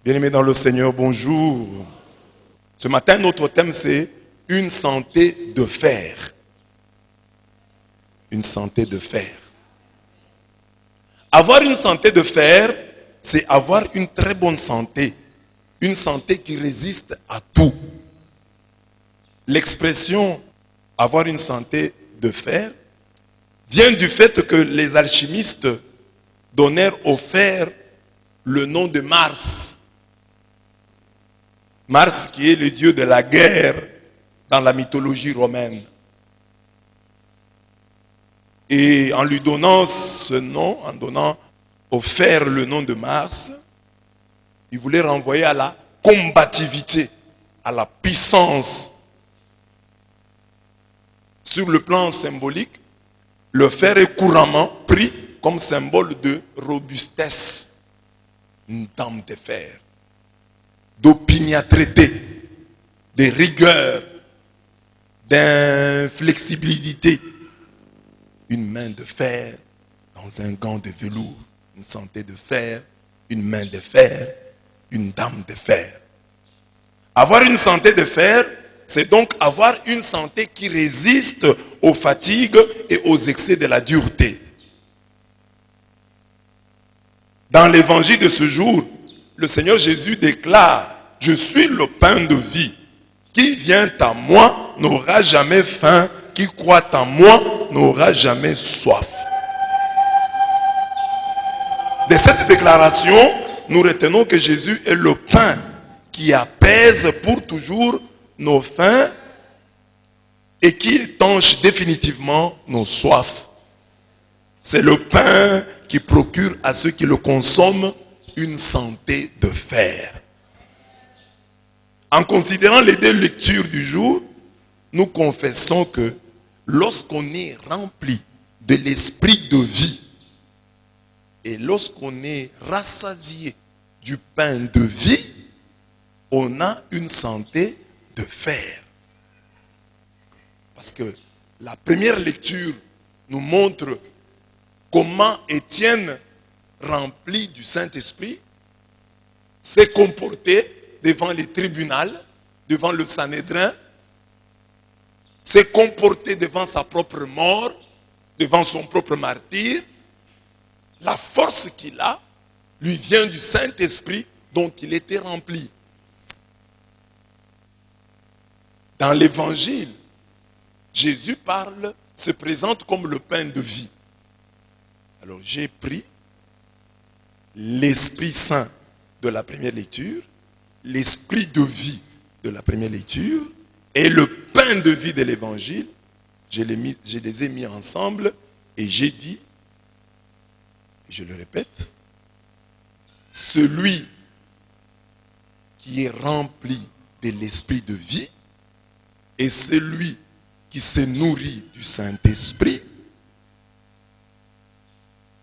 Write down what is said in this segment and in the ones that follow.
Bien-aimés dans le Seigneur, bonjour. Ce matin, notre thème, c'est une santé de fer. Une santé de fer. Avoir une santé de fer, c'est avoir une très bonne santé. Une santé qui résiste à tout. L'expression « avoir une santé de fer » vient du fait que les alchimistes donnèrent au fer le nom de Mars. Mars qui est le dieu de la guerre dans la mythologie romaine. Et en lui donnant ce nom, en donnant au fer le nom de Mars, il voulait renvoyer à la combativité, à la puissance. Sur le plan symbolique, le fer est couramment pris comme symbole de robustesse, une dame de fer, d'opiniâtreté, de rigueur, d'inflexibilité. Une main de fer dans un gant de velours, une santé de fer, une main de fer, une dame de fer. Avoir une santé de fer, c'est donc avoir une santé qui résiste aux fatigues et aux excès de la dureté. Dans l'évangile de ce jour, le Seigneur Jésus déclare « Je suis le pain de vie. Qui vient à moi n'aura jamais faim. Qui croit en moi n'aura jamais soif. » De cette déclaration, nous retenons que Jésus est le pain qui apaise pour toujours nos faims et qui étanche définitivement nos soifs. C'est le pain qui procure à ceux qui le consomment une santé de fer. En considérant les deux lectures du jour, nous confessons que lorsqu'on est rempli de l'esprit de vie et lorsqu'on est rassasié du pain de vie, on a une santé de fer. Parce que la première lecture nous montre comment Étienne, rempli du Saint-Esprit, s'est comporté devant les tribunaux, devant le Sanhédrin, s'est comporté devant sa propre mort, devant son propre martyre. La force qu'il a lui vient du Saint-Esprit dont il était rempli. Dans l'évangile, Jésus se présente comme le pain de vie. Alors j'ai pris l'Esprit Saint de la première lecture, l'Esprit de vie de la première lecture, et le pain de vie de l'évangile, je les ai mis ensemble et j'ai dit, je le répète, celui qui est rempli de l'esprit de vie et celui qui se nourrit du Saint-Esprit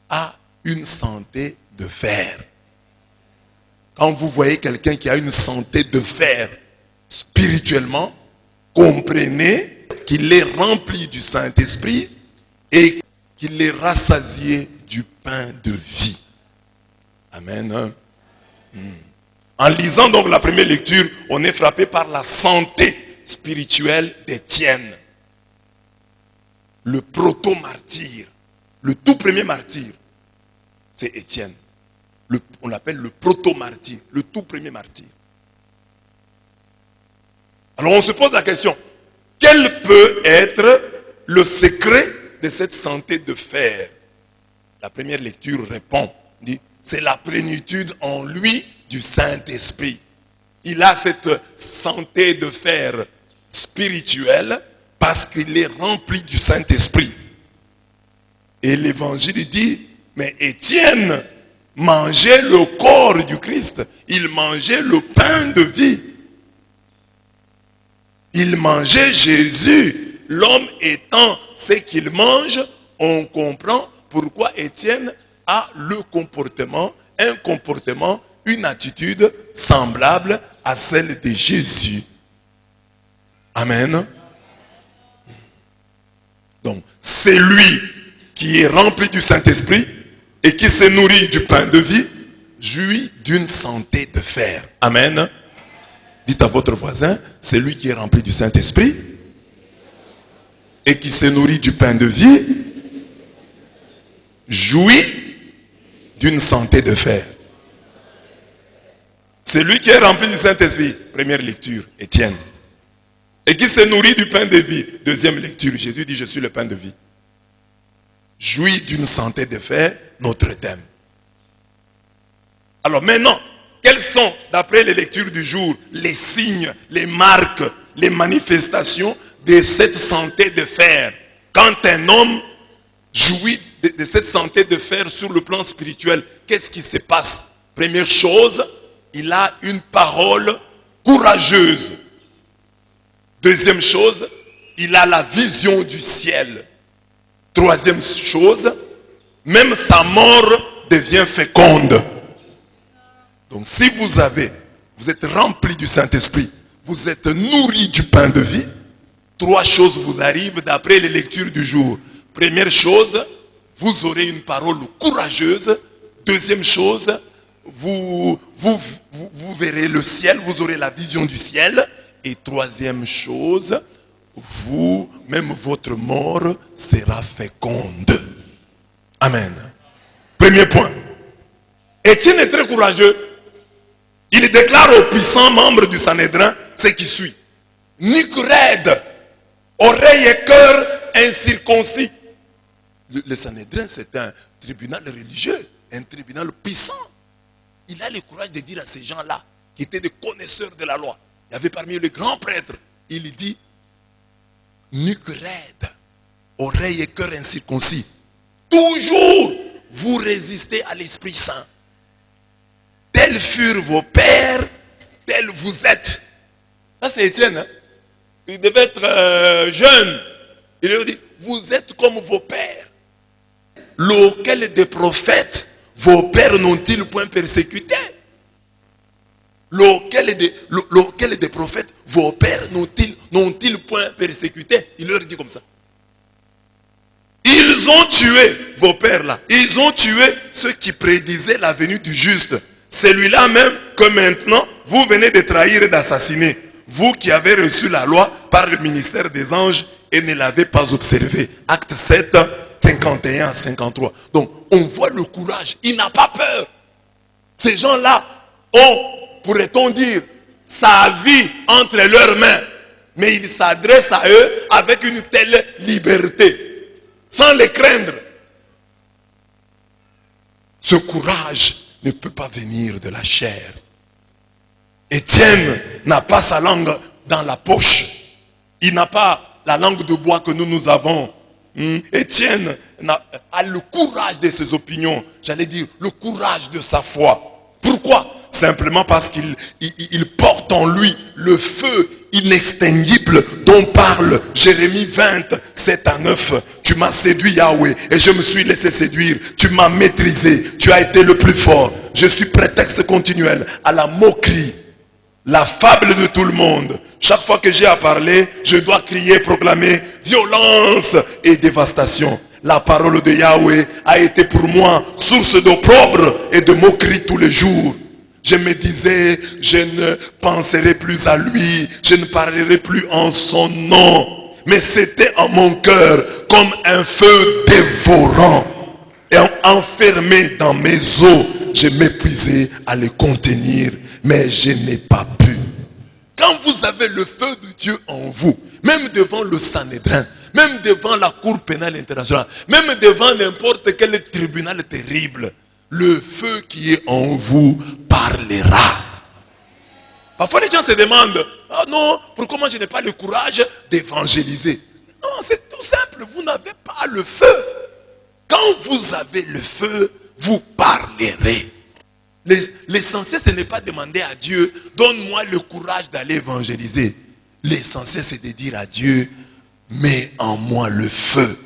a une santé de fer. Quand vous voyez quelqu'un qui a une santé de fer spirituellement, comprenez qu'il est rempli du Saint-Esprit et qu'il est rassasié du pain de vie. Amen. En lisant donc la première lecture, on est frappé par la santé spirituelle d'Étienne. Le proto-martyr, le tout premier martyr, c'est Étienne. On l'appelle le proto-martyr, le tout premier martyr. Alors on se pose la question, quel peut être le secret de cette santé de fer? La première lecture répond, dit, c'est la plénitude en lui du Saint-Esprit. Il a cette santé de fer spirituelle parce qu'il est rempli du Saint-Esprit. Et l'évangile dit, mais Étienne mangeait le corps du Christ, il mangeait le pain de vie. Il mangeait Jésus. L'homme étant ce qu'il mange, on comprend pourquoi Étienne a un comportement, une attitude semblable à celle de Jésus. Amen. Donc, c'est lui qui est rempli du Saint-Esprit et qui se nourrit du pain de vie. jouit d'une santé de fer. Amen. Dites à votre voisin, celui qui est rempli du Saint-Esprit et qui se nourrit du pain de vie, jouit d'une santé de fer. Celui qui est rempli du Saint-Esprit, première lecture, Étienne. Et qui se nourrit du pain de vie, deuxième lecture, Jésus dit, je suis le pain de vie. Jouit d'une santé de fer, notre thème. Alors maintenant, quels sont, d'après les lectures du jour, les signes, les marques, les manifestations de cette santé de fer? Quand un homme jouit de cette santé de fer sur le plan spirituel, qu'est-ce qui se passe? Première chose, il a une parole courageuse. Deuxième chose, il a la vision du ciel. Troisième chose, même sa mort devient féconde. Donc si vous êtes rempli du Saint-Esprit, vous êtes nourri du pain de vie, trois choses vous arrivent d'après les lectures du jour. Première chose, vous aurez une parole courageuse. Deuxième chose, vous verrez le ciel, vous aurez la vision du ciel. Et troisième chose, même votre mort sera féconde. Amen. Premier point. Étienne est très courageux. Il déclare aux puissants membres du Sanhédrin ce qui suit. Nuque raide, oreille et cœur incirconcis. Le Sanhédrin, c'est un tribunal religieux, un tribunal puissant. Il a le courage de dire à ces gens-là, qui étaient des connaisseurs de la loi, il y avait parmi eux les grands prêtres, il dit, nuque raide, oreille et cœur incirconcis. Toujours, vous résistez à l'Esprit Saint. Tels furent vos pères, tels vous êtes. Ça c'est Étienne. Hein? Il devait être jeune. Il leur dit, vous êtes comme vos pères. Lequel des prophètes vos pères n'ont-ils point persécuté? Lequel des prophètes vos pères n'ont-ils point persécuté? Il leur dit comme ça. Ils ont tué vos pères là. Ils ont tué ceux qui prédisaient la venue du juste. Celui-là même que maintenant vous venez de trahir et d'assassiner. Vous qui avez reçu la loi par le ministère des anges et ne l'avez pas observé. Acte 7, 51 à 53. Donc on voit le courage. Il n'a pas peur. Ces gens-là ont, pourrait-on dire, sa vie entre leurs mains. Mais il s'adresse à eux avec une telle liberté. Sans les craindre. Ce courage ne peut pas venir de la chair. Étienne n'a pas sa langue dans la poche. Il n'a pas la langue de bois que nous avons. Étienne a le courage de ses opinions. J'allais dire le courage de sa foi. Pourquoi? Simplement parce qu'il porte en lui le feu inextinguible dont parle Jérémie 20, 7 à 9. Tu m'as séduit Yahweh et je me suis laissé séduire. Tu m'as maîtrisé. Tu as été le plus fort. Je suis prétexte continuel à la moquerie. La fable de tout le monde. Chaque fois que j'ai à parler, je dois crier, proclamer violence et dévastation. La parole de Yahweh a été pour moi source d'opprobre et de moquerie tous les jours. Je me disais, je ne penserai plus à lui, je ne parlerai plus en son nom. Mais c'était en mon cœur comme un feu dévorant. Et enfermé dans mes os, je m'épuisais à le contenir, mais je n'ai pas pu. Quand vous avez le feu de Dieu en vous, même devant le Sanhédrin, même devant la Cour pénale internationale, même devant n'importe quel tribunal terrible, le feu qui est en vous parlera. Parfois les gens se demandent, ah non, pourquoi moi je n'ai pas le courage d'évangéliser? Non, c'est tout simple, vous n'avez pas le feu. Quand vous avez le feu, vous parlerez. L'essentiel, ce n'est pas demander à Dieu, donne-moi le courage d'aller évangéliser. L'essentiel, c'est de dire à Dieu, mets en moi le feu.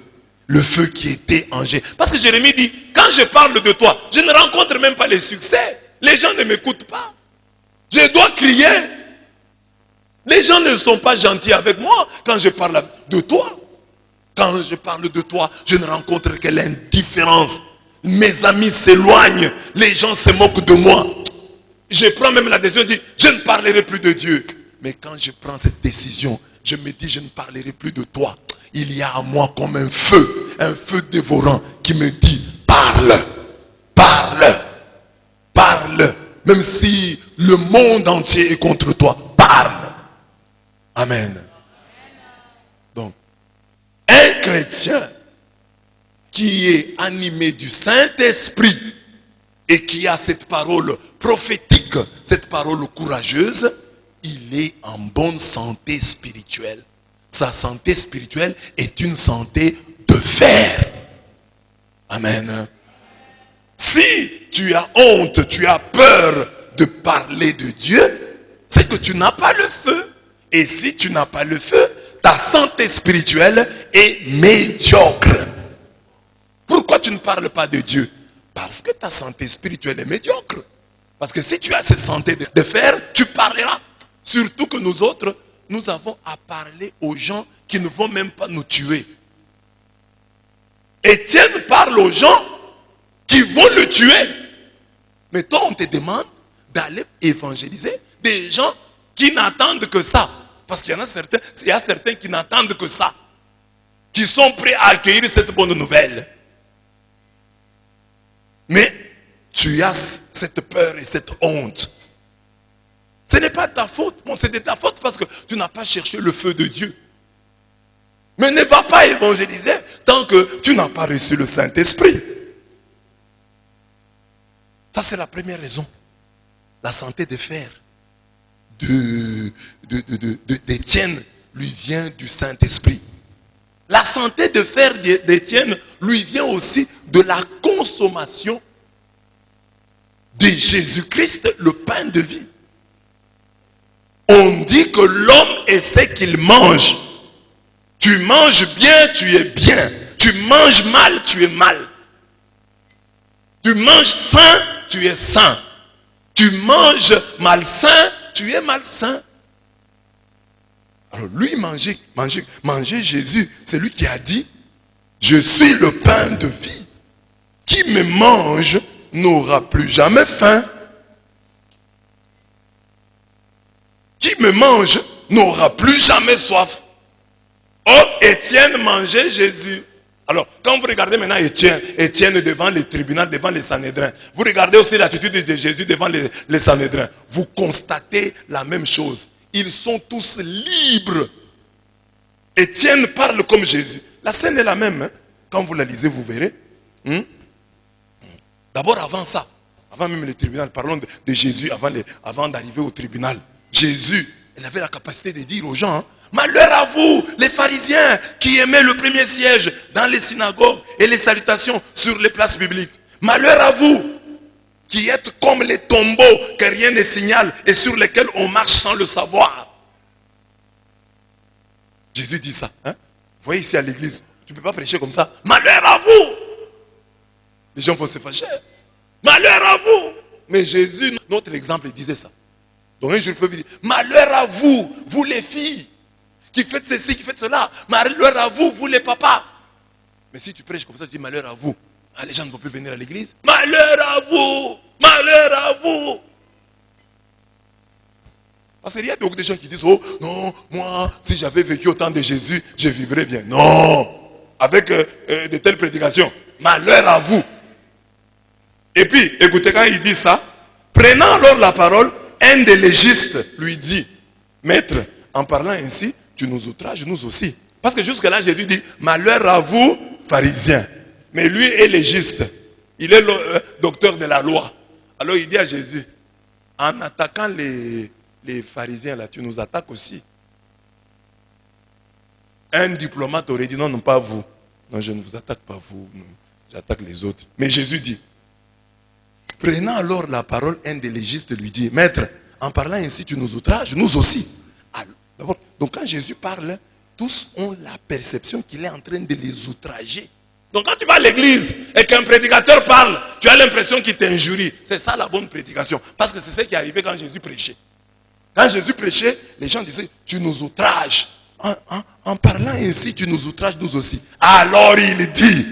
Le feu qui était en Jésus. Parce que Jérémie dit, quand je parle de toi, je ne rencontre même pas les succès. Les gens ne m'écoutent pas. Je dois crier. Les gens ne sont pas gentils avec moi quand je parle de toi. Quand je parle de toi, je ne rencontre que l'indifférence. mes amis s'éloignent, les gens se moquent de moi. Je prends même la décision de dire, je ne parlerai plus de Dieu. Mais quand je prends cette décision, je me dis, je ne parlerai plus de toi. Il y a à moi comme un feu dévorant qui me dit, parle, parle, parle. Même si le monde entier est contre toi, parle. Amen. Donc, un chrétien qui est animé du Saint-Esprit et qui a cette parole prophétique, cette parole courageuse, il est en bonne santé spirituelle. Sa santé spirituelle est une santé de fer. Amen. Si tu as honte, tu as peur de parler de Dieu, c'est que tu n'as pas le feu. Et si tu n'as pas le feu, ta santé spirituelle est médiocre. Pourquoi tu ne parles pas de Dieu? Parce que ta santé spirituelle est médiocre. Parce que si tu as cette santé de fer, tu parleras. Surtout que nous autres, nous avons à parler aux gens qui ne vont même pas nous tuer. Étienne parle aux gens qui vont le tuer. Mais toi, on te demande d'aller évangéliser des gens qui n'attendent que ça. Parce qu'il y a certains qui n'attendent que ça. Qui sont prêts à accueillir cette bonne nouvelle. Mais tu as cette peur et cette honte. Ce n'est pas ta faute. Bon, c'est de ta faute parce que tu n'as pas cherché le feu de Dieu. Mais ne va pas évangéliser tant que tu n'as pas reçu le Saint-Esprit. Ça, c'est la première raison. La santé de fer d'Étienne lui vient du Saint-Esprit. La santé de fer d'Étienne lui vient aussi de la consommation de Jésus-Christ, le pain de vie. On dit que l'homme est ce qu'il mange. Tu manges bien, tu es bien. Tu manges mal, tu es mal. Tu manges sain, tu es sain. Tu manges malsain, tu es malsain. Alors lui, manger Jésus, c'est lui qui a dit, je suis le pain de vie. Qui me mange n'aura plus jamais faim. Qui me mange n'aura plus jamais soif. Or, Étienne mangeait Jésus. Alors, quand vous regardez maintenant Étienne devant les tribunaux, devant les Sanhédrins, vous regardez aussi l'attitude de Jésus devant les Sanhédrins, vous constatez la même chose. Ils sont tous libres. Étienne parle comme Jésus. La scène est la même. Hein? Quand vous la lisez, vous verrez. D'abord, avant ça, avant même le tribunal, parlons de Jésus avant d'arriver au tribunal. Jésus, il avait la capacité de dire aux gens, malheur à vous, les pharisiens qui aimaient le premier siège dans les synagogues et les salutations sur les places publiques. Malheur à vous qui êtes comme les tombeaux que rien ne signale et sur lesquels on marche sans le savoir. Jésus dit ça. Hein? Vous voyez ici à l'église, tu ne peux pas prêcher comme ça. Malheur à vous. Les gens vont se fâcher. Malheur à vous. Mais Jésus, notre exemple, il disait ça. Donc un jour, je peux vous dire, malheur à vous, vous les filles, qui faites ceci, qui faites cela. Malheur à vous, vous les papas. Mais si tu prêches comme ça, tu dis malheur à vous. Ah, les gens ne vont plus venir à l'église. Malheur à vous, malheur à vous. Parce qu'il y a beaucoup de gens qui disent, oh non, moi, si j'avais vécu au temps de Jésus, je vivrais bien. Non, avec de telles prédications. Malheur à vous. Et puis, écoutez, quand il dit ça, prenant alors la parole, un des légistes lui dit, maître, en parlant ainsi, tu nous outrages, nous aussi. Parce que jusque-là, Jésus dit, malheur à vous, pharisiens. Mais lui est légiste. Il est le docteur de la loi. Alors il dit à Jésus, en attaquant les pharisiens, là, tu nous attaques aussi. Un diplomate aurait dit, non, non, pas vous. Non, je ne vous attaque pas vous. Non, j'attaque les autres. Mais Jésus dit, prenant alors la parole, un des légistes lui dit, maître, en parlant ainsi, tu nous outrages, nous aussi. Alors, donc quand Jésus parle, tous ont la perception qu'il est en train de les outrager. Donc quand tu vas à l'église et qu'un prédicateur parle, tu as l'impression qu'il t'injurie. C'est ça la bonne prédication. Parce que c'est ce qui est arrivé quand Jésus prêchait. Quand Jésus prêchait, les gens disaient, tu nous outrages. En parlant ainsi, tu nous outrages nous aussi. Alors il dit,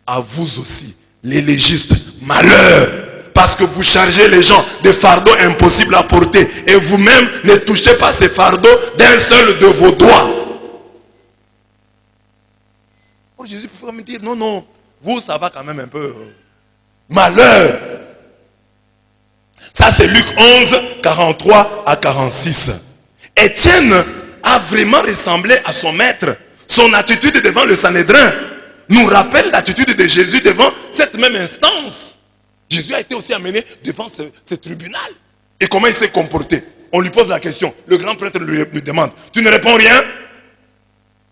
à vous aussi, Les légistes, malheur. Parce que vous chargez les gens de fardeaux impossibles à porter. Et vous-même ne touchez pas ces fardeaux d'un seul de vos doigts. Oh, Jésus pouvait me dire, non, non, vous, ça va quand même un peu. Malheur. Ça, c'est Luc 11, 43 à 46. Étienne a vraiment ressemblé à son maître. Son attitude devant le Sanhédrin nous rappelle l'attitude de Jésus devant cette même instance. Jésus a été aussi amené devant ce tribunal. Et comment il s'est comporté? On lui pose la question. Le grand prêtre lui demande, tu ne réponds rien?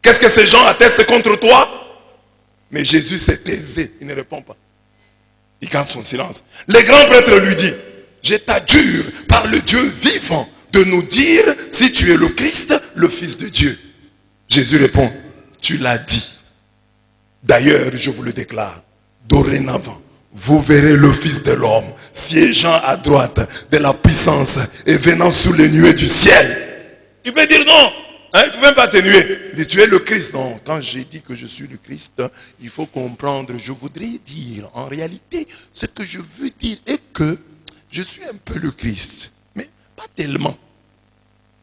Qu'est-ce que ces gens attestent contre toi? Mais Jésus s'est taisé, il ne répond pas. Il garde son silence. Le grand prêtre lui dit, je t'adjure par le Dieu vivant de nous dire si tu es le Christ, le Fils de Dieu. Jésus répond, tu l'as dit. D'ailleurs, je vous le déclare, dorénavant, vous verrez le Fils de l'homme siégeant à droite de la puissance et venant sous les nuées du ciel. Il veut dire non, hein, il ne peut même pas atténuer. Il dit, tu es le Christ. Non, quand j'ai dit que je suis le Christ, il faut comprendre, je voudrais dire, en réalité, ce que je veux dire est que je suis un peu le Christ, mais pas tellement.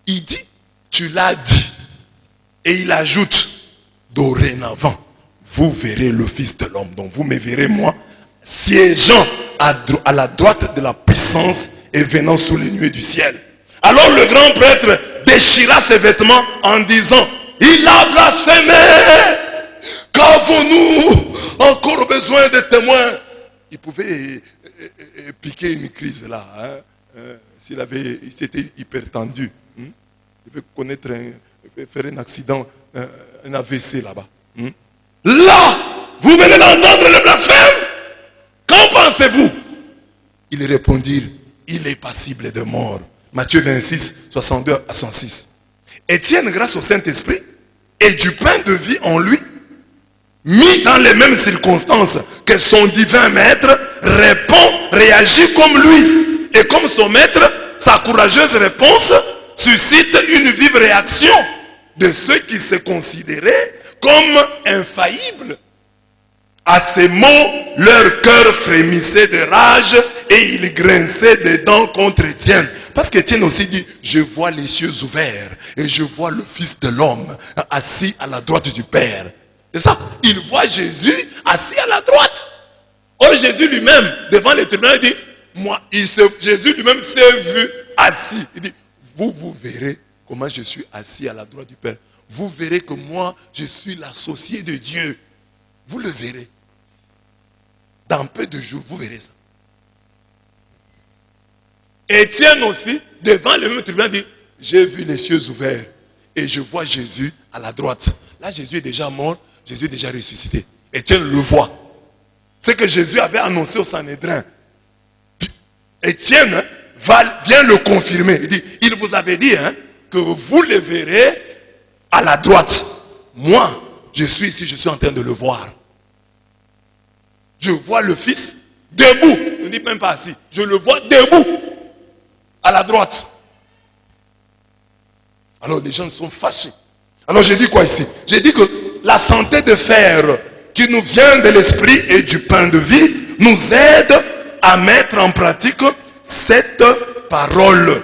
Il dit, tu l'as dit. Et il ajoute, dorénavant, vous verrez le Fils de l'homme. Donc vous me verrez moi, siégeant à la droite de la puissance et venant sous les nuées du ciel. Alors le grand prêtre déchira ses vêtements en disant, il a blasphémé. Qu'avons-nous encore besoin de témoins? Il pouvait piquer une crise là. S'il s'était hyper tendu. Il pouvait connaître faire un accident, un AVC là-bas. Là, vous venez d'entendre le blasphème. Qu'en pensez-vous? Ils répondirent, il est passible de mort. Matthieu 26, 62 à 106. Étienne, grâce au Saint-Esprit et du pain de vie en lui, mis dans les mêmes circonstances que son divin maître, réagit comme lui. Et comme son maître, sa courageuse réponse suscite une vive réaction de ceux qui se considéraient comme infaillibles. À ces mots, leur cœur frémissait de rage et ils grinçaient des dents contre Étienne. Parce qu'Étienne aussi dit, je vois les cieux ouverts et je vois le Fils de l'homme assis à la droite du Père. C'est ça, il voit Jésus assis à la droite. Or Jésus lui-même, devant les tribunaux, il dit, Jésus lui-même s'est vu assis. Il dit, vous verrez comment je suis assis à la droite du Père. Vous verrez que moi, je suis l'associé de Dieu. Vous le verrez. Dans peu de jours, vous verrez ça. Étienne aussi, devant le même tribunal, dit, j'ai vu les cieux ouverts et je vois Jésus à la droite. Là, Jésus est déjà mort, Jésus est déjà ressuscité. Étienne le voit. C'est que Jésus avait annoncé au Sanhédrin. Étienne vient le confirmer. Il dit, il vous avait dit que vous le verrez à la droite. Moi, je suis ici, je suis en train de le voir. Je vois le Fils debout. Je ne dis même pas assis. Je le vois debout. À la droite. Alors les gens sont fâchés. Alors j'ai dit quoi ici? J'ai dit que la santé de fer qui nous vient de l'esprit et du pain de vie nous aide à mettre en pratique cette parole.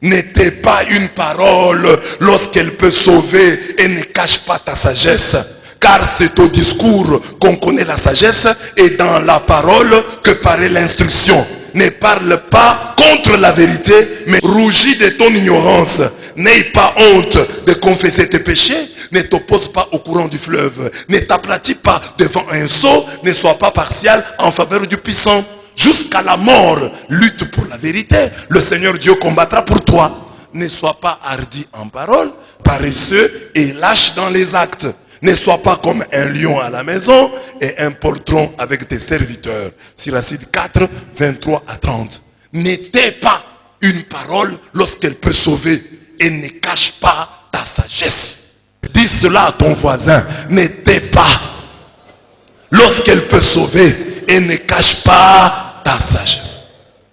N'était pas une parole lorsqu'elle peut sauver et ne cache pas ta sagesse. Car c'est au discours qu'on connaît la sagesse et dans la parole que paraît l'instruction. Ne parle pas contre la vérité, mais rougis de ton ignorance. N'aie pas honte de confesser tes péchés. Ne t'oppose pas au courant du fleuve. Ne t'aplatis pas devant un sot. Ne sois pas partial en faveur du puissant. Jusqu'à la mort, lutte pour la vérité. Le Seigneur Dieu combattra pour toi. Ne sois pas hardi en parole, paresseux et lâche dans les actes. Ne sois pas comme un lion à la maison et un poltron avec tes serviteurs. Siracide 4, 23 à 30. N'était pas une parole lorsqu'elle peut sauver et ne cache pas ta sagesse. Dis cela à ton voisin. N'était pas lorsqu'elle peut sauver et ne cache pas ta sagesse.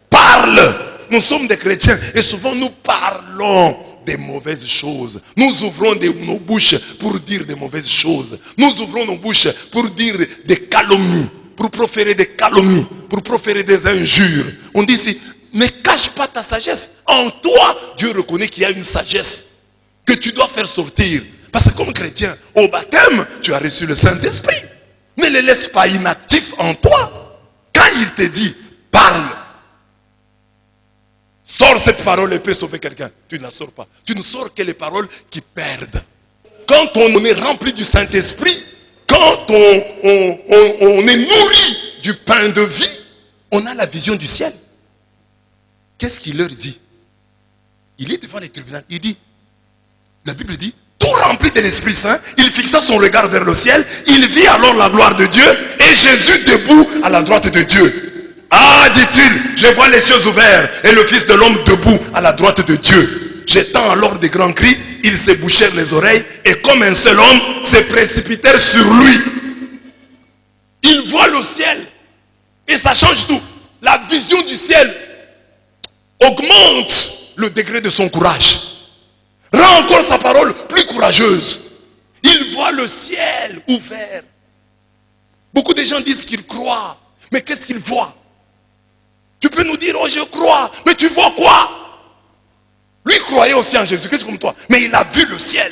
Parle. Nous sommes des chrétiens et souvent nous parlons des mauvaises choses. Nous ouvrons nos bouches pour dire des mauvaises choses. Nous ouvrons nos bouches pour dire des calomnies, pour proférer des calomnies, pour proférer des injures. On dit ici, ne cache pas ta sagesse. En toi, Dieu reconnaît qu'il y a une sagesse que tu dois faire sortir. Parce que comme chrétien, au baptême, tu as reçu le Saint-Esprit. Ne les laisse pas inactifs en toi. Quand il te dit, parle. Sors cette parole et peut sauver quelqu'un. Tu ne la sors pas. Tu ne sors que les paroles qui perdent. Quand on est rempli du Saint-Esprit, quand on est nourri du pain de vie, on a la vision du ciel. Qu'est-ce qu'il leur dit? Il est devant les tribunaux. Il dit, la Bible dit, tout rempli de l'Esprit Saint, il fixa son regard vers le ciel. Il vit alors la gloire de Dieu et Jésus debout à la droite de Dieu. Ah, dit-il, je vois les cieux ouverts et le Fils de l'homme debout à la droite de Dieu. J'étends alors des grands cris, ils se bouchèrent les oreilles et comme un seul homme, se précipitèrent sur lui. Il voit le ciel et ça change tout. La vision du ciel augmente le degré de son courage. Rend encore sa parole plus courageuse. Il voit le ciel ouvert. Beaucoup de gens disent qu'ils croient. Mais qu'est-ce qu'ils voient? Tu peux nous dire, oh je crois. Mais tu vois quoi? Lui croyait aussi en Jésus-Christ comme toi. Mais il a vu le ciel.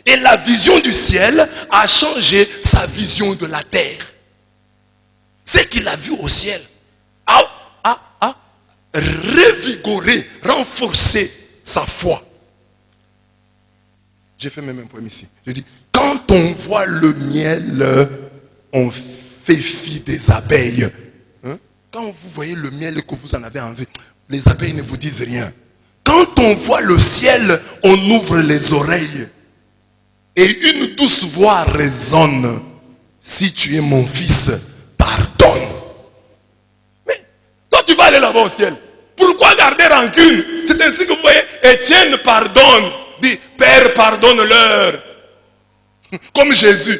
Et la vision du ciel a changé sa vision de la terre. Ce qu'il a vu au ciel a revigoré, renforcé sa foi. J'ai fait même un poème ici. Je dis, quand on voit le miel, on fait fi des abeilles. Hein? Quand vous voyez le miel que vous en avez envie, les abeilles ne vous disent rien. Quand on voit le ciel, on ouvre les oreilles. Et une douce voix résonne. Si tu es mon fils, pardonne. Mais toi tu vas aller là-bas au ciel. Pourquoi garder rancune? C'est ainsi que vous voyez, Étienne pardonne. Dit, Père, pardonne-leur. Comme Jésus.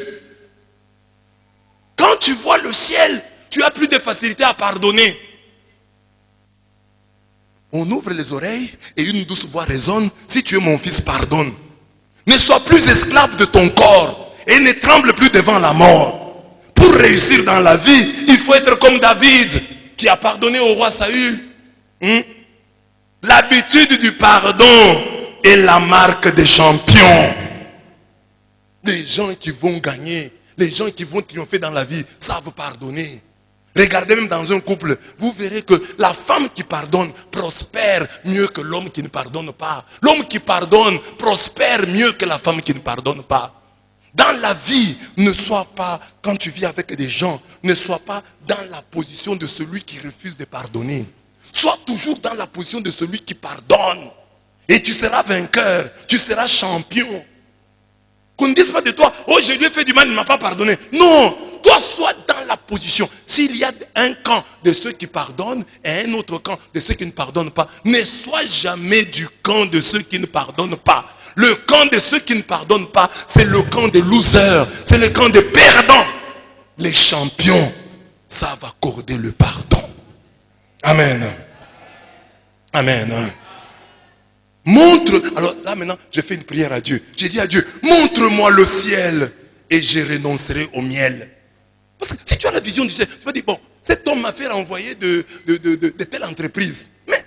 Quand tu vois le ciel, tu as plus de facilité à pardonner. On ouvre les oreilles et une douce voix résonne. Si tu es mon fils, pardonne. Ne sois plus esclave de ton corps et ne tremble plus devant la mort. Pour réussir dans la vie, il faut être comme David qui a pardonné au roi Saül. L'habitude du pardon est la marque des champions. Les gens qui vont gagner, les gens qui vont triompher dans la vie savent pardonner. Regardez même dans un couple, vous verrez que la femme qui pardonne prospère mieux que l'homme qui ne pardonne pas. L'homme qui pardonne prospère mieux que la femme qui ne pardonne pas. Dans la vie, ne sois pas, quand tu vis avec des gens, ne sois pas dans la position de celui qui refuse de pardonner. Sois toujours dans la position de celui qui pardonne. Et tu seras vainqueur, tu seras champion. Qu'on ne dise pas de toi, oh je lui ai fait du mal, il ne m'a pas pardonné. Non, toi sois dans la position. S'il y a un camp de ceux qui pardonnent et un autre camp de ceux qui ne pardonnent pas, ne sois jamais du camp de ceux qui ne pardonnent pas. Le camp de ceux qui ne pardonnent pas, c'est le camp des losers, c'est le camp des perdants. Les champions savent accorder le pardon. Amen. Amen. Montre, alors là maintenant, je fais une prière à Dieu. J'ai dit à Dieu, montre-moi le ciel et je renoncerai au miel. Parce que si tu as la vision du ciel, tu vas dire, bon, cet homme m'a fait renvoyer de telle entreprise. Mais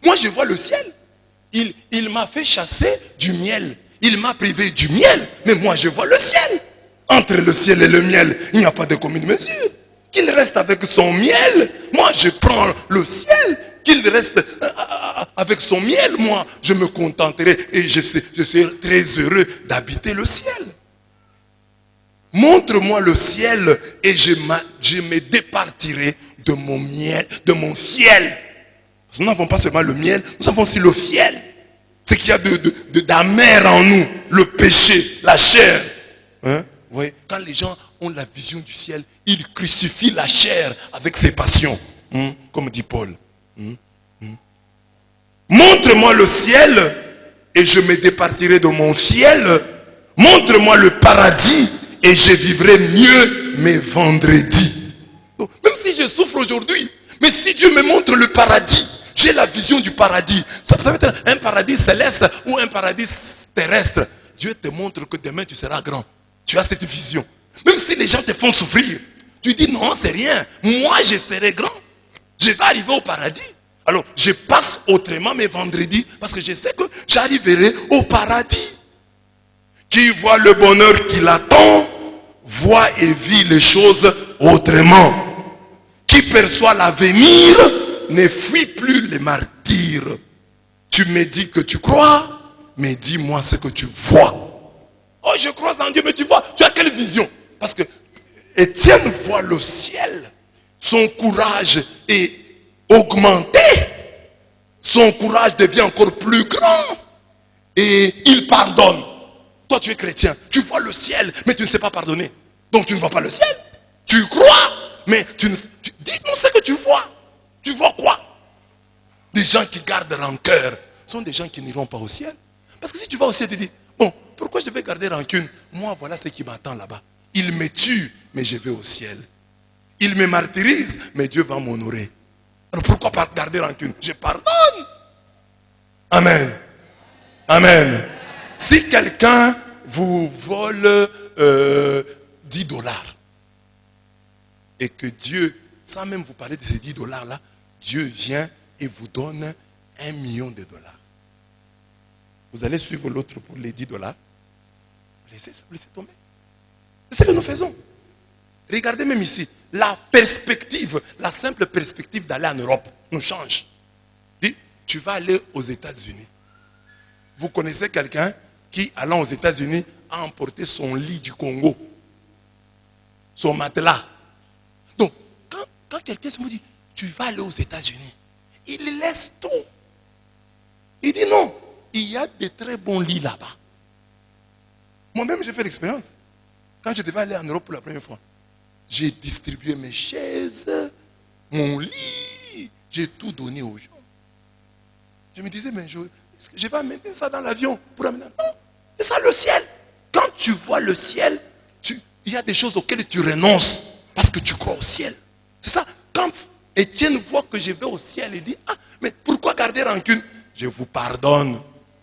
moi je vois le ciel. Il m'a fait chasser du miel. Il m'a privé du miel. Mais moi je vois le ciel. Entre le ciel et le miel, il n'y a pas de commune mesure. Qu'il reste avec son miel. Moi je prends le ciel. Qu'il reste avec son miel, moi, je me contenterai et je serai très heureux d'habiter le ciel. Montre-moi le ciel et je me départirai de mon miel, de mon fiel. Parce que nous n'avons pas seulement le miel, nous avons aussi le fiel. Ce qu'il y a d'amer en nous, le péché, la chair. Hein? Vous voyez, quand les gens ont la vision du ciel, ils crucifient la chair avec ses passions. Comme dit Paul. Montre-moi le ciel et je me départirai de mon fiel. Montre-moi le paradis et je vivrai mieux mes vendredis. Donc, même si je souffre aujourd'hui, mais si Dieu me montre le paradis, j'ai la vision du paradis. Ça peut être un paradis céleste ou un paradis terrestre. Dieu te montre que demain tu seras grand. Tu as cette vision. Même si les gens te font souffrir, Tu dis non, c'est rien. Moi, je serai grand. Je vais arriver au paradis. Alors, je passe autrement mes vendredis parce que je sais que j'arriverai au paradis. Qui voit le bonheur qui l'attend, voit et vit les choses autrement. Qui perçoit l'avenir ne fuit plus les martyrs. Tu me dis que tu crois, mais dis-moi ce que tu vois. Oh, je crois en Dieu, mais tu vois, tu as quelle vision? Parce que Étienne voit le ciel. Son courage est augmenté. Son courage devient encore plus grand. Et il pardonne. Toi, tu es chrétien. Tu vois le ciel, mais tu ne sais pas pardonner. Donc, tu ne vois pas le ciel. Tu crois, mais dis-nous ce que tu vois. Tu vois quoi? Des gens qui gardent rancœur sont des gens qui n'iront pas au ciel. Parce que si tu vas au ciel, tu dis, bon, pourquoi je vais garder rancune? Moi, voilà ce qui m'attend là-bas. Il me tue, mais je vais au ciel. Il me martyrise, mais Dieu va m'honorer. Alors pourquoi pas garder rancune? Je pardonne. Amen. Amen. Si quelqu'un vous vole 10 dollars et que Dieu, sans même vous parler de ces 10 dollars là, Dieu vient et vous donne 1 million de dollars. Vous allez suivre l'autre pour les 10 dollars. Laissez tomber. C'est ce que nous faisons. Regardez même ici, la perspective, la simple perspective d'aller en Europe nous change. Dis, tu vas aller aux États-Unis. Vous connaissez quelqu'un qui, allant aux États-Unis, a emporté son lit du Congo, son matelas. Donc, quand quelqu'un se me dit, tu vas aller aux États-Unis, il laisse tout. Il dit non, il y a de très bons lits là-bas. Moi-même, j'ai fait l'expérience. Quand je devais aller en Europe pour la première fois, j'ai distribué mes chaises, mon lit, j'ai tout donné aux gens. Je me disais, mais je vais amener ça dans l'avion pour amener. Non, c'est ça le ciel. Quand tu vois le ciel, il y a des choses auxquelles tu renonces parce que tu crois au ciel. C'est ça. Quand Étienne voit que je vais au ciel, il dit, ah, mais pourquoi garder rancune? Je vous pardonne.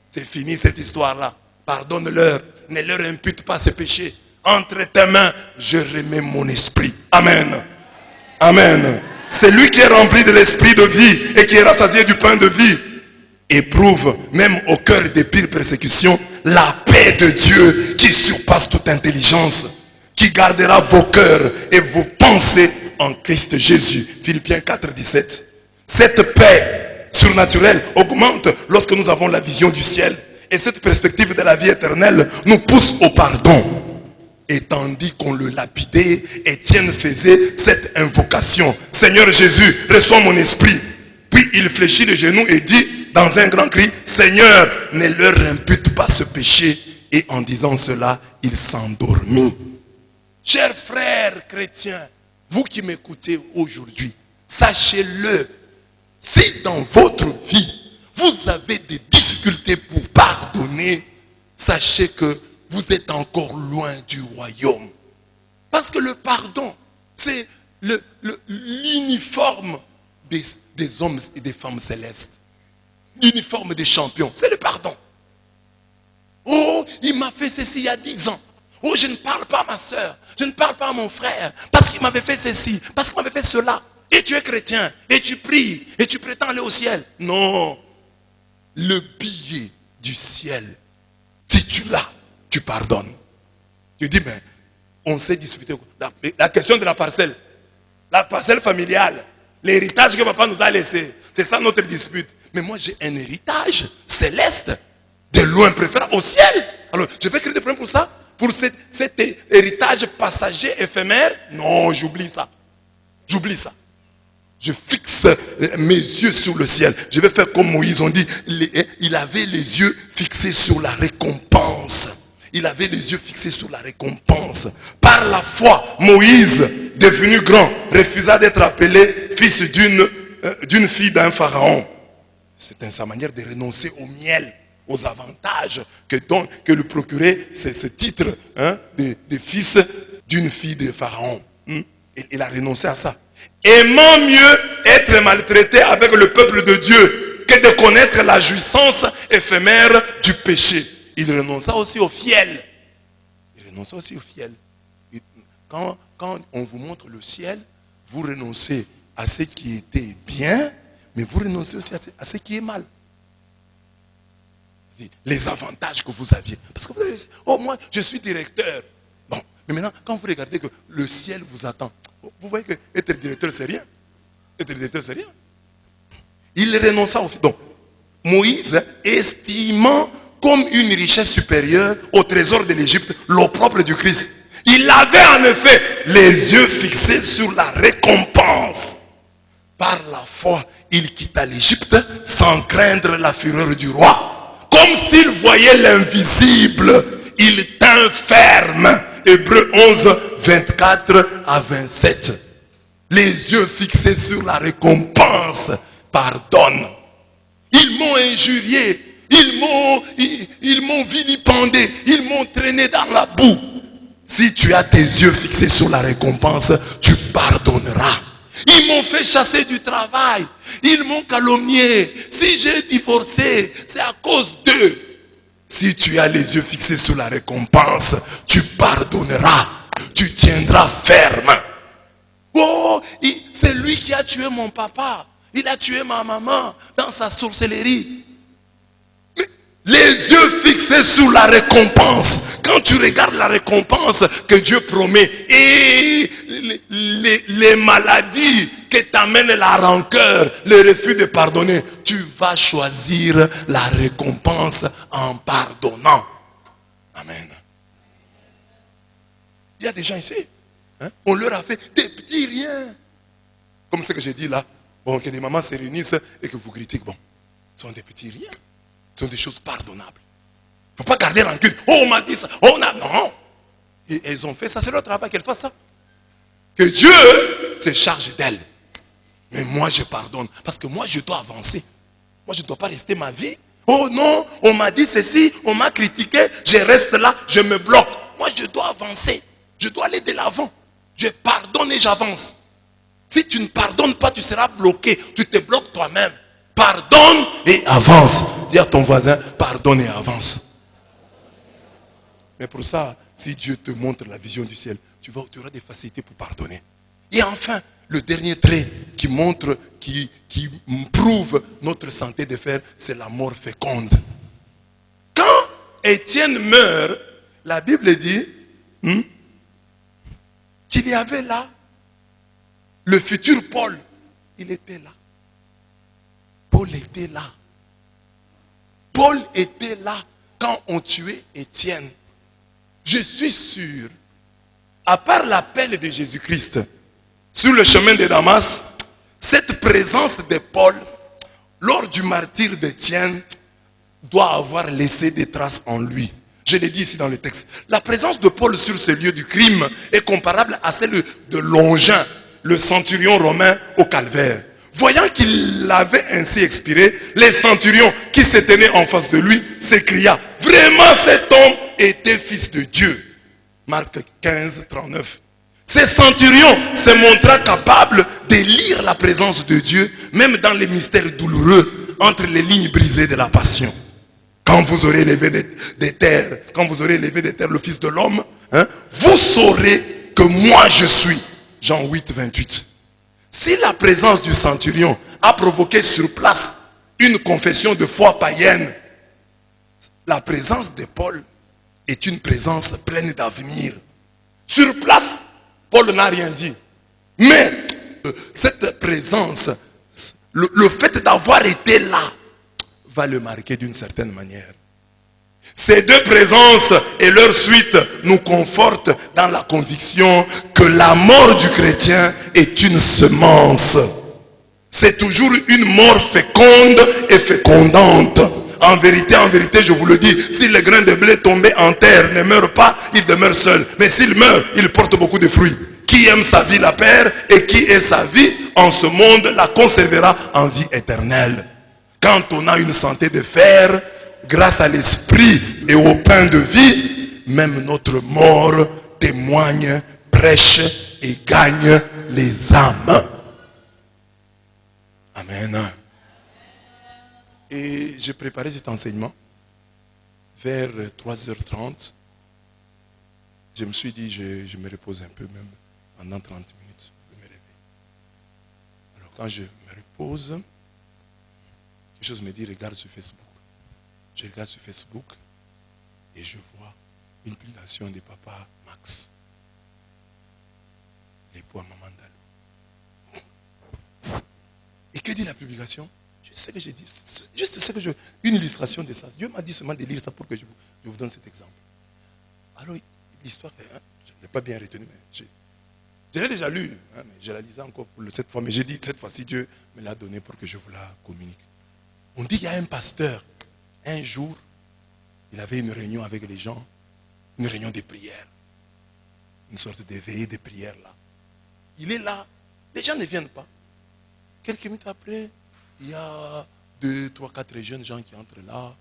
C'est fini cette histoire-là. Pardonne-leur. Ne leur impute pas ces péchés. Entre tes mains, je remets mon esprit. Amen. Amen. C'est lui qui est rempli de l'esprit de vie et qui est rassasié du pain de vie. Éprouve, même au cœur des pires persécutions, la paix de Dieu qui surpasse toute intelligence, qui gardera vos cœurs et vos pensées en Christ Jésus. Philippiens 4, 17. Cette paix surnaturelle augmente lorsque nous avons la vision du ciel. Et cette perspective de la vie éternelle nous pousse au pardon. Et tandis qu'on le lapidait, Étienne faisait cette invocation. Seigneur Jésus, reçois mon esprit. Puis il fléchit les genoux et dit dans un grand cri, Seigneur, ne leur impute pas ce péché. Et en disant cela, il s'endormit. Chers frères chrétiens, vous qui m'écoutez aujourd'hui, sachez-le, si dans votre vie, vous avez des difficultés pour pardonner, sachez que vous êtes encore loin du royaume. Parce que le pardon, c'est l'uniforme des hommes et des femmes célestes. L'uniforme des champions, c'est le pardon. Oh, il m'a fait ceci il y a 10 ans. Oh, je ne parle pas à ma soeur, je ne parle pas à mon frère, parce qu'il m'avait fait ceci, parce qu'il m'avait fait cela. Et tu es chrétien, et tu pries, et tu prétends aller au ciel. Non. Le billet du ciel, si tu l'as, tu pardonnes. Tu dis, mais on s'est disputé. La question de la parcelle familiale, l'héritage que papa nous a laissé, c'est ça notre dispute. Mais moi j'ai un héritage céleste, de loin préférable au ciel. Alors je vais créer des problèmes pour ça? Pour cet héritage passager éphémère? Non, j'oublie ça. J'oublie ça. Je fixe mes yeux sur le ciel. Je vais faire comme Moïse. On dit, il avait les yeux fixés sur la récompense. Il avait les yeux fixés sur la récompense. Par la foi, Moïse, devenu grand, refusa d'être appelé fils d'une fille d'un pharaon. C'était sa manière de renoncer au miel, aux avantages que lui procurait ce titre de fils d'une fille de pharaon. Il a renoncé à ça. Aimant mieux être maltraité avec le peuple de Dieu que de connaître la jouissance éphémère du péché. Il renonça aussi au fiel. Il renonça aussi au fiel. quand on vous montre le ciel, vous renoncez à ce qui était bien, mais vous renoncez aussi à ce qui est mal. Les avantages que vous aviez. Parce que vous avez dit, oh moi je suis directeur. Bon, mais maintenant quand vous regardez que le ciel vous attend, vous voyez que être directeur c'est rien. Être directeur c'est rien. Il renonça au fils. Donc, Moïse, estimant comme une richesse supérieure au trésor de l'Égypte, l'opprobre du Christ. Il avait en effet les yeux fixés sur la récompense. Par la foi, il quitta l'Égypte sans craindre la fureur du roi. Comme s'il voyait l'invisible, il tint ferme. Hébreux 11, 24 à 27. Les yeux fixés sur la récompense. Pardonne. Ils m'ont injurié. Ils m'ont vilipendé. Ils m'ont traîné dans la boue. Si tu as tes yeux fixés sur la récompense, tu pardonneras. Ils m'ont fait chasser du travail. Ils m'ont calomnié. Si j'ai divorcé, c'est à cause d'eux. Si tu as les yeux fixés sur la récompense, tu pardonneras. Tu tiendras ferme. Oh, c'est lui qui a tué mon papa. Il a tué ma maman dans sa sorcellerie. Mais les yeux fixés sur la récompense. Quand tu regardes la récompense que Dieu promet et les maladies que t'amène la rancœur, le refus de pardonner, tu vas choisir la récompense en pardonnant. Amen. Il y a des gens ici, hein, on leur a fait des petits riens. Comme ce que j'ai dit là. Bon, que des mamans se réunissent et que vous critiquez. Bon, ce sont des petits riens. Ce sont des choses pardonnables. Il ne faut pas garder rancune. Oh, on m'a dit ça. Oh, on a... Non. Et elles ont fait ça. C'est leur travail qu'elles fassent ça. Que Dieu se charge d'elles. Mais moi, je pardonne. Parce que moi, je dois avancer. Moi, je ne dois pas rester ma vie. Oh non, on m'a dit ceci, on m'a critiqué. Je reste là, je me bloque. Moi, je dois avancer. Je dois aller de l'avant. Je pardonne et j'avance. Si tu ne pardonnes pas, tu seras bloqué. Tu te bloques toi-même. Pardonne et avance. Dis à ton voisin, pardonne et avance. Mais pour ça, si Dieu te montre la vision du ciel, tu auras des facilités pour pardonner. Et enfin, le dernier trait qui montre, qui prouve notre santé de fer, c'est la mort féconde. Quand Étienne meurt, la Bible dit qu'il y avait là le futur Paul. Il était là. Paul était là. Paul était là quand on tuait Étienne. Je suis sûr, à part l'appel de Jésus-Christ, sur le chemin de Damas, cette présence de Paul, lors du martyre d'Étienne, doit avoir laissé des traces en lui. Je l'ai dit ici dans le texte. La présence de Paul sur ce lieu du crime est comparable à celle de Longin, le centurion romain au calvaire. Voyant qu'il avait ainsi expiré, les centurions qui se tenaient en face de lui s'écria, vraiment cet homme était fils de Dieu. Marc 15, 39. Ces centurions se montra capable de lire la présence de Dieu, même dans les mystères douloureux, entre les lignes brisées de la passion. Quand vous aurez élevé des terres, le Fils de l'homme, vous saurez que moi je suis. Jean 8, 28. Si la présence du centurion a provoqué sur place une confession de foi païenne, la présence de Paul est une présence pleine d'avenir. Sur place, Paul n'a rien dit. Mais cette présence, le fait d'avoir été là, va le marquer d'une certaine manière. Ces deux présences et leur suite nous confortent dans la conviction que la mort du chrétien est une semence. C'est toujours une mort féconde et fécondante. En vérité, je vous le dis, si le grain de blé tombé en terre ne meurt pas, il demeure seul. Mais s'il meurt, il porte beaucoup de fruits. Qui aime sa vie la perd, et qui est sa vie en ce monde la conservera en vie éternelle. Quand on a une santé de fer, grâce à l'esprit et au pain de vie, même notre mort témoigne, prêche et gagne les âmes. Amen. Et j'ai préparé cet enseignement vers 3h30. je me suis dit, je me repose un peu même. Pendant 30 minutes, je me réveille. Alors quand je me repose, quelque chose me dit, regarde sur Facebook. Je regarde sur Facebook et je vois une publication de papa Max, l'époux à maman Dalou. Et que dit la publication? Je sais que j'ai dit, juste ce que je... Une illustration de ça. Dieu m'a dit seulement de lire ça pour que je vous donne cet exemple. Alors, l'histoire, je ne l'ai pas bien retenue, mais je l'ai déjà lu, mais je la lisais encore pour cette fois. Mais j'ai dit, cette fois-ci, Dieu me l'a donné pour que je vous la communique. On dit qu'il y a un pasteur, un jour, il avait une réunion avec les gens, une réunion de prière, une sorte de veillée de prière là. Il est là, les gens ne viennent pas. Quelques minutes après, il y a 2, 3, 4 jeunes gens qui entrent là.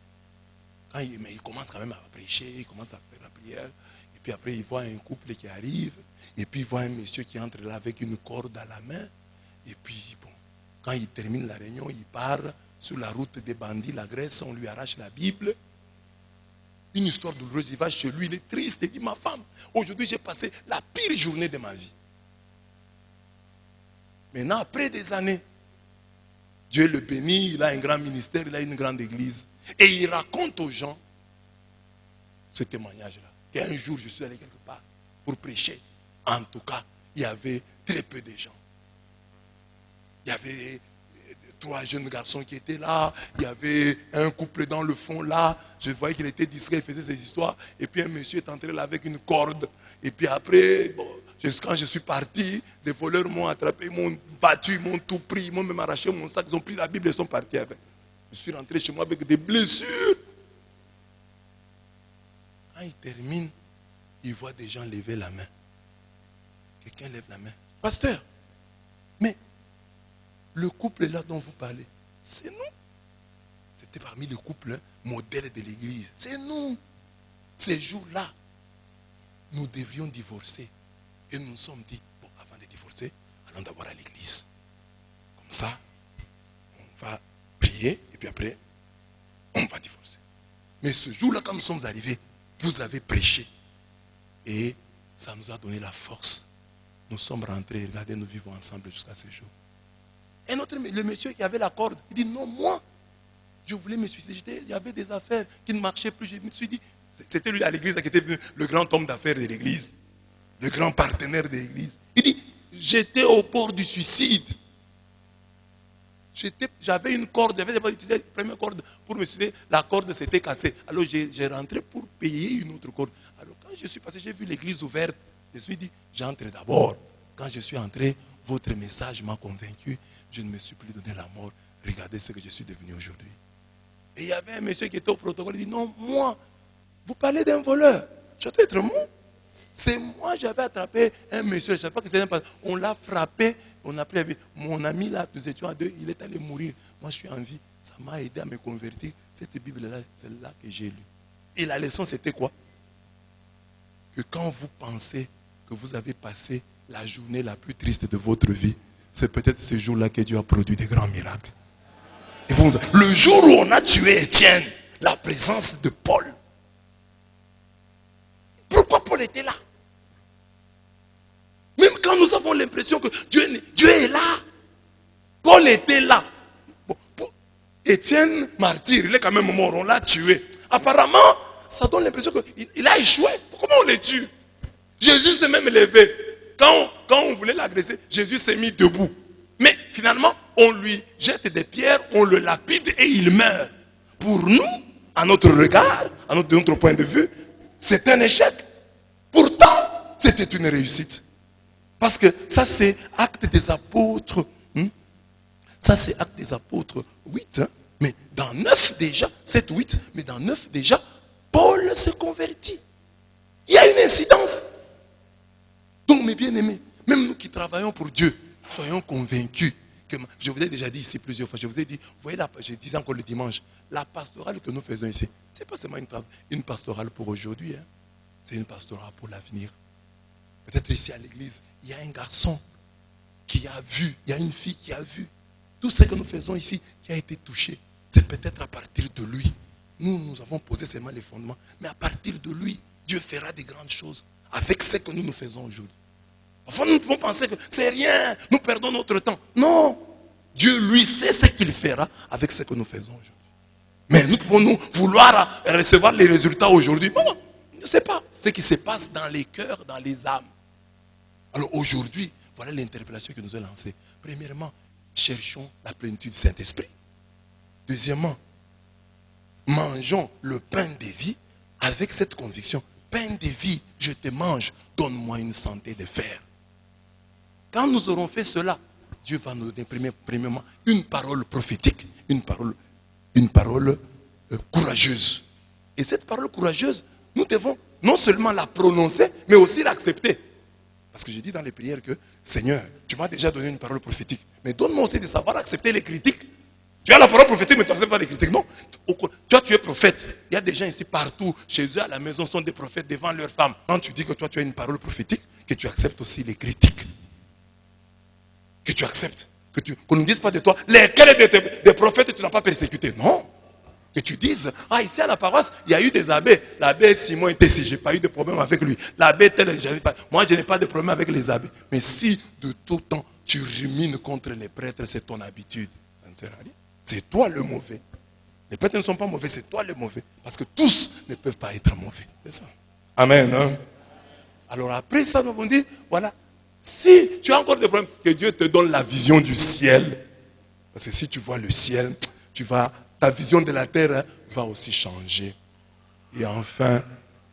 Mais il commence quand même à prêcher, il commence à faire la prière. Et puis après, il voit un couple qui arrive. Et puis il voit un monsieur qui entre là avec une corde à la main. Et puis, bon, quand il termine la réunion, il part sur la route des bandits, la Grèce, on lui arrache la Bible. Une histoire douloureuse, il va chez lui, il est triste, il dit, ma femme, aujourd'hui j'ai passé la pire journée de ma vie. Maintenant, après des années, Dieu le bénit, il a un grand ministère, il a une grande église. Et il raconte aux gens ce témoignage-là. Qu'un jour, je suis allé quelque part pour prêcher. En tout cas, il y avait très peu de gens. Il y avait 3 jeunes garçons qui étaient là. Il y avait un couple dans le fond là. Je voyais qu'il était discret, il faisait ses histoires. Et puis un monsieur est entré là avec une corde. Et puis après, bon, quand je suis parti, des voleurs m'ont attrapé, ils m'ont battu, ils m'ont tout pris, ils m'ont même arraché mon sac. Ils ont pris la Bible et sont partis avec. Je suis rentré chez moi avec des blessures. Quand il termine, il voit des gens lever la main. Quelqu'un lève la main. Pasteur, mais le couple là dont vous parlez, c'est nous. C'était parmi les couples modèles de l'église. C'est nous. Ces jours-là, nous devions divorcer. Et nous nous sommes dit, bon, avant de divorcer, allons d'abord à l'église. Comme ça, on va prier et puis après, on va divorcer. Mais ce jour-là, quand nous sommes arrivés, vous avez prêché. Et ça nous a donné la force. Nous sommes rentrés, regardez, nous vivons ensemble jusqu'à ce jour. Un autre, le monsieur qui avait la corde, il dit, non, moi, je voulais me suicider. Il y avait des affaires qui ne marchaient plus. Je me suis dit, c'était lui à l'église qui était venu, le grand homme d'affaires de l'église, le grand partenaire de l'église. Il dit, j'étais au bord du suicide. J'avais une corde, j'avais utilisé la première corde pour me suicider. La corde s'était cassée. Alors j'ai rentré pour payer une autre corde. Alors quand je suis passé, j'ai vu l'église ouverte. Je me suis dit, j'entre d'abord. Quand je suis entré, votre message m'a convaincu. Je ne me suis plus donné la mort. Regardez ce que je suis devenu aujourd'hui. Et il y avait un monsieur qui était au protocole. Il dit, non, moi, vous parlez d'un voleur. Je dois être moi. C'est moi, j'avais attrapé un monsieur. Je ne sais pas que c'est un pasteur. On l'a frappé. On a pris la vie. Mon ami là, nous étions à 2, il est allé mourir. Moi, je suis en vie. Ça m'a aidé à me convertir. Cette Bible-là, c'est celle-là que j'ai lue. Et la leçon, c'était quoi? Que quand vous pensez que vous avez passé la journée la plus triste de votre vie, c'est peut-être ce jour-là que Dieu a produit des grands miracles. Et le jour où on a tué Étienne, la présence de Paul. Pourquoi Paul était là? Même quand nous avons l'impression que Dieu est là, Paul était là. Bon, Étienne, martyr, il est quand même mort, on l'a tué. Apparemment, ça donne l'impression qu'il a échoué. Comment on le tue? Jésus s'est même levé. Quand on voulait l'agresser, Jésus s'est mis debout. Mais finalement, on lui jette des pierres, on le lapide et il meurt. Pour nous, à notre regard, de notre point de vue, c'est un échec. Pourtant, c'était une réussite. Parce que ça, c'est Actes des Apôtres. Ça, c'est Actes des Apôtres 8. Mais dans 9 déjà, 7, 8, mais dans 9 déjà, Paul se convertit. Il y a une incidence. Donc, mes bien-aimés, même nous qui travaillons pour Dieu, soyons convaincus que, je vous ai déjà dit ici plusieurs fois, je vous ai dit, vous voyez, je disais encore le dimanche, la pastorale que nous faisons ici, ce n'est pas seulement une pastorale pour aujourd'hui, c'est une pastorale pour l'avenir. Peut-être ici à l'église, il y a un garçon qui a vu, il y a une fille qui a vu. Tout ce que nous faisons ici, qui a été touché, c'est peut-être à partir de lui. Nous avons posé seulement les fondements, mais à partir de lui, Dieu fera des grandes choses. avec ce que nous faisons aujourd'hui. Parfois, nous pouvons penser que c'est rien, nous perdons notre temps. Non, Dieu, lui, sait ce qu'il fera avec ce que nous faisons aujourd'hui. Mais nous pouvons nous vouloir recevoir les résultats aujourd'hui. Non, je ne sais pas ce qui se passe dans les cœurs, dans les âmes. Alors aujourd'hui, voilà l'interpellation que nous a lancée. Premièrement, cherchons la plénitude du Saint-Esprit. Deuxièmement, mangeons le pain de vie avec cette conviction. Pain de vie, je te mange, donne-moi une santé de fer. Quand nous aurons fait cela, Dieu va nous donner premièrement une parole prophétique, une parole courageuse. Et cette parole courageuse, nous devons non seulement la prononcer, mais aussi l'accepter. Parce que j'ai dit dans les prières que, Seigneur, tu m'as déjà donné une parole prophétique, mais donne-moi aussi de savoir accepter les critiques. Tu as la parole prophétique, mais tu n'acceptes pas les critiques. Non, toi tu es prophète. Il y a des gens ici partout, chez eux à la maison, sont des prophètes devant leurs femmes. Quand tu dis que toi tu as une parole prophétique, que tu acceptes aussi les critiques. Que tu acceptes. Qu'on ne dise pas de toi, lesquels des prophètes tu n'as pas persécuté. Non. Que tu dises, ici à la paroisse, il y a eu des abbés. L'abbé Simon était ici, je n'ai pas eu de problème avec lui. L'abbé tel, j'avais pas. Moi, je n'ai pas de problème avec les abbés. Mais si de tout temps, tu rumines contre les prêtres, c'est ton habitude. Ça ne sert à rien. C'est toi le mauvais. Les prêtres ne sont pas mauvais, c'est toi le mauvais. Parce que tous ne peuvent pas être mauvais. C'est ça. Amen. Hein? Alors après ça, nous avons dit, voilà. Si tu as encore des problèmes, que Dieu te donne la vision du ciel. Parce que si tu vois le ciel, ta vision de la terre va aussi changer. Et enfin,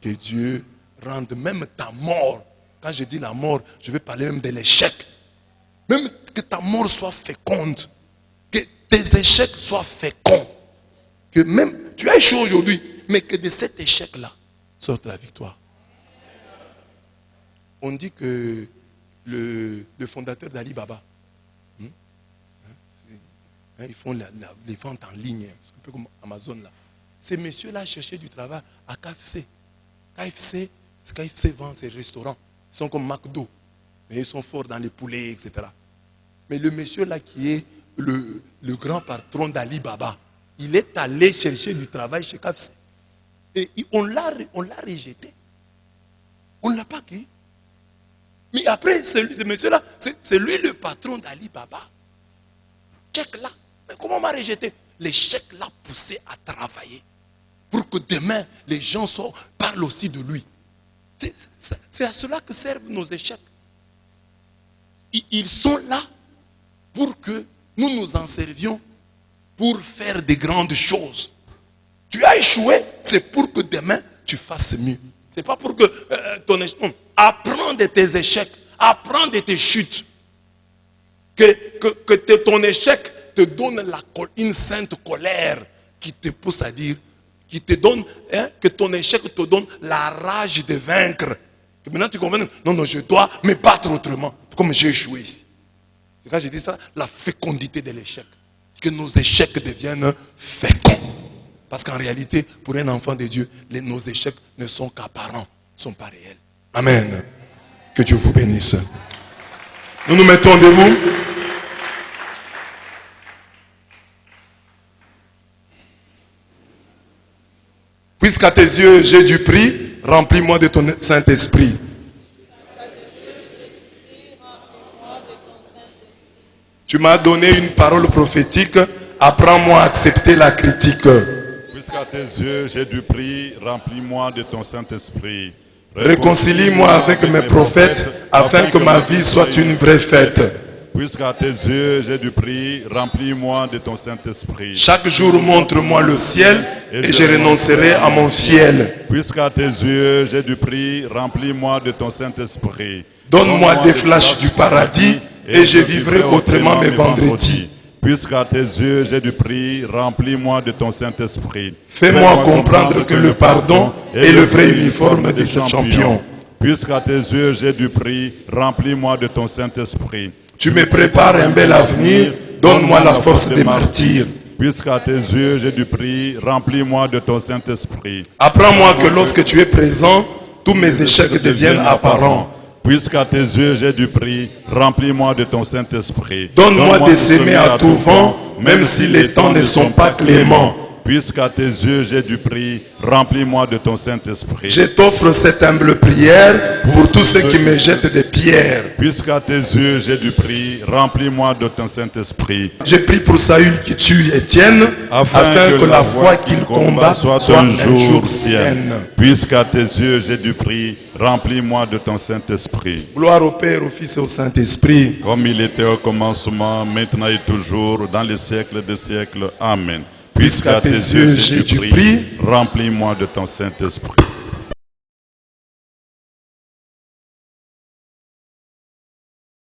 que Dieu rende même ta mort. Quand je dis la mort, je vais parler même de l'échec. Même que ta mort soit féconde. Que tes échecs soient féconds. Que même, tu as échoué aujourd'hui, mais que de cet échec-là sorte la victoire. On dit que le fondateur d'Ali Baba, ils font les ventes en ligne, un peu comme Amazon là. Ces messieurs-là cherchaient du travail à KFC. KFC vend ses restaurants. Ils sont comme McDo. Mais ils sont forts dans les poulets, etc. Mais le monsieur là qui est le grand patron d'Ali Baba, il est allé chercher du travail chez KFC. Et on l'a rejeté. On ne l'a pas accueilli. Mais après, ce monsieur-là, c'est lui le patron d'Ali Baba. Check là. Mais comment on m'a rejeté? Les chèques l'a poussé à travailler. Pour que demain, les gens parlent aussi de lui. C'est à cela que servent nos échecs. Ils sont là pour que nous nous en servions pour faire des grandes choses. Tu as échoué, c'est pour que demain, tu fasses mieux. C'est pas pour que ton échec... Apprends de tes échecs, apprends de tes chutes. Que ton échec te donne une sainte colère qui te pousse à dire, qui te donne, que ton échec te donne la rage de vaincre. Que maintenant tu comprends, non, je dois me battre autrement, comme j'ai échoué ici. C'est quand j'ai dit ça, la fécondité de l'échec. Que nos échecs deviennent féconds. Parce qu'en réalité, pour un enfant de Dieu, nos échecs ne sont qu'apparents, ne sont pas réels. Amen. Que Dieu vous bénisse. Nous nous mettons debout. Puisqu'à tes yeux j'ai du prix, remplis-moi de ton Saint-Esprit. Tu m'as donné une parole prophétique, apprends-moi à accepter la critique. Puisqu'à tes yeux j'ai du prix, remplis-moi de ton Saint-Esprit. Réconcilie-moi avec mes prophètes, afin que ma vie soit une vraie fête. Puisqu'à tes yeux j'ai du prix, remplis-moi de ton Saint-Esprit. Chaque jour montre-moi le ciel, et je renoncerai à mon fiel. Puisqu'à tes yeux j'ai du prix, remplis-moi de ton Saint-Esprit. Donne-moi des flashs du paradis, et je vivrai autrement mes vendredis. Puisqu'à tes yeux j'ai du prix, remplis-moi de ton Saint-Esprit. Fais-moi comprendre que le pardon est le vrai uniforme des champions. Puisqu'à tes yeux j'ai du prix, remplis-moi de ton Saint-Esprit. Tu me prépares un bel avenir, donne-moi la force des martyrs. Puisqu'à tes yeux j'ai du prix, remplis-moi de ton Saint-Esprit. Apprends-moi que lorsque tu es présent, tous mes échecs deviennent apparents. Puisqu'à tes yeux j'ai du prix, remplis-moi de ton Saint-Esprit. Donne-moi de s'aimer à tout vent, même si les temps ne sont pas cléments. Puisqu'à tes yeux j'ai du prix, remplis-moi de ton Saint-Esprit. Je t'offre cette humble prière pour tous ceux qui me jettent des pierres. Puisqu'à tes yeux j'ai du prix, remplis-moi de ton Saint-Esprit. Je prie pour Saül qui tue Étienne, afin que la foi qu'il combat soit un jour sienne. Puisqu'à tes yeux j'ai du prix, remplis-moi de ton Saint-Esprit. Gloire au Père, au Fils et au Saint-Esprit. Comme il était au commencement, maintenant et toujours, dans les siècles des siècles. Amen. Puisqu'à tes yeux j'ai du prix, remplis-moi de ton Saint-Esprit.